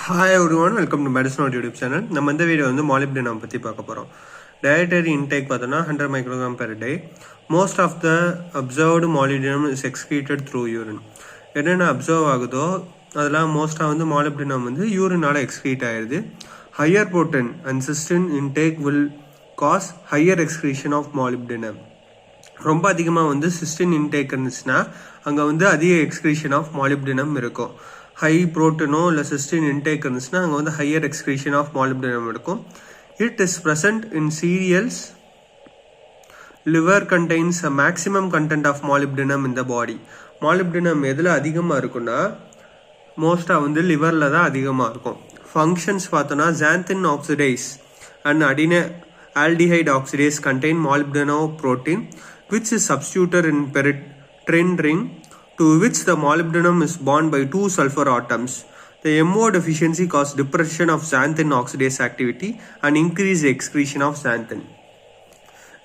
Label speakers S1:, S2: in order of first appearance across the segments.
S1: Hi everyone, welcome to Medicine Note YouTube channel. நம்ம இந்த video வந்து molybdenum பத்தி பார்க்க போறோம். Dietary intake பார்த்தோம்னா 100 microgram per day. Most of the observed molybdenum is excreted through urine. என்னென்ன அப்சர்வ் ஆகுதோ அதெல்லாம் மோஸ்ட்டாக வந்து molybdenum வந்து யூரினால எக்ஸ்க்ரீட் ஆயிடுது. Higher protein and cysteine intake will cause higher excretion of molybdenum. ரொம்ப அதிகமாக வந்து சிஸ்டின் இன்டேக் இருந்துச்சுன்னா அங்கே வந்து அதிக எக்ஸ்க்ரீஷன் ஆஃப் molybdenum இருக்கும். ஹை ப்ரோட்டீனோ இல்லை சிஸ்டின் இன்டேக் இருந்துச்சுன்னா அங்கே வந்து ஹையர் எக்ஸ்க்ரீஷன் ஆஃப் molybdenum இருக்கும். It is present in cereals. Liver contains a maximum content of molybdenum in the body. molybdenum எதில் அதிகமாக இருக்குன்னா மோஸ்ட்டாக வந்து லிவரில் தான் அதிகமாக இருக்கும். ஃபங்க்ஷன்ஸ் பார்த்தோன்னா xanthin oxidase and aldehyde oxidase contain molybdenoprotein which is substituted in penetrant ring to which the molybdenum is bound by two sulfur atoms. The MO deficiency causes depression of xanthin oxidase activity and increase the excretion of xanthin.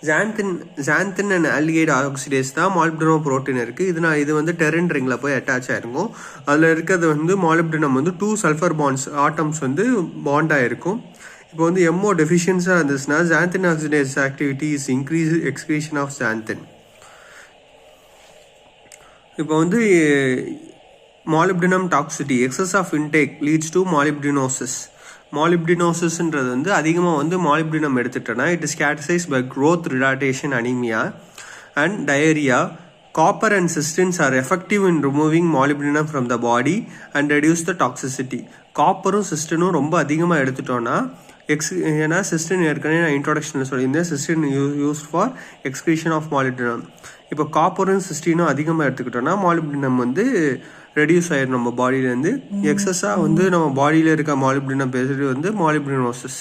S1: Xanthin and aldehyde oxidase தான் molybdenoprotein இருக்கு. இது வந்து Darren ரிங்ல போய் attach ஆயிருக்கும். அதில் இருக்கிறது வந்து molybdenum வந்து டூ சல்ஃபர் பாண்ட்ஸ் ஆட்டம்ஸ் வந்து பாண்ட் ஆயிருக்கும். இப்போ வந்து MO டெஃபிஷியன்ஸாக இருந்துச்சுன்னா xanthin oxidase activity is increase excretion of xanthin. இப்போ வந்து molybdenum toxicity, excess of intake leads to molybdenosis. molybdenosisன்றது வந்து அதிகமாக வந்து molybdenum எடுத்துட்டோன்னா it is characterized by growth retardation, anemia and diarrhea. Copper and cysteines are effective in removing molybdenum from the body and reduce the toxicity. காப்பரும் சிஸ்டினும் ரொம்ப அதிகமாக எடுத்துட்டோன்னா ஏன்னா சிஸ்டின் ஏற்கனவே நான் இன்ட்ரோடக்ஷனில் சொல்லியிருந்தேன், cystine use for excretion of molybdenum. இப்போ காப்பரும் சிஸ்டினும் அதிகமாக எடுத்துக்கிட்டோன்னா molybdenum வந்து ரெடியூஸ் ஆயிடும் நம்ம பாடியிலேருந்து. எக்ஸஸாக வந்து நம்ம பாடியில் இருக்க molybdenum பேசுறது வந்து molybdenosis.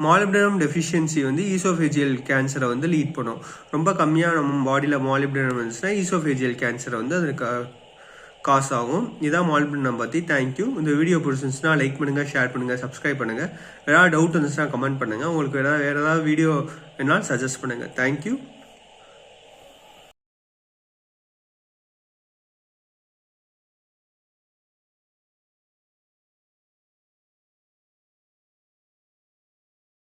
S1: molybdenum டெஃபிஷியன்சி வந்து ஈசோஃபேஜியல் கேன்சரை வந்து லீட் பண்ணும். ரொம்ப கம்மியாக நம்ம பாடியில் molybdenum இருந்துச்சுன்னா ஈசோஃபேஜியல் கேன்சரை வந்து அதுக்கு காசு ஆகும். இதான் molybdenum பற்றி. தேங்க்யூ. இந்த வீடியோ பிடிச்சிருந்துச்சுன்னா லைக் பண்ணுங்கள், ஷேர் பண்ணுங்கள், சப்ஸ்கிரைப் பண்ணுங்கள். ஏதாவது டவுட் இருந்துச்சுன்னா கமெண்ட் பண்ணுங்கள். உங்களுக்கு வேறு ஏதாவது வீடியோ வேணாலும் சஜஸ்ட் பண்ணுங்கள். தேங்க்யூ.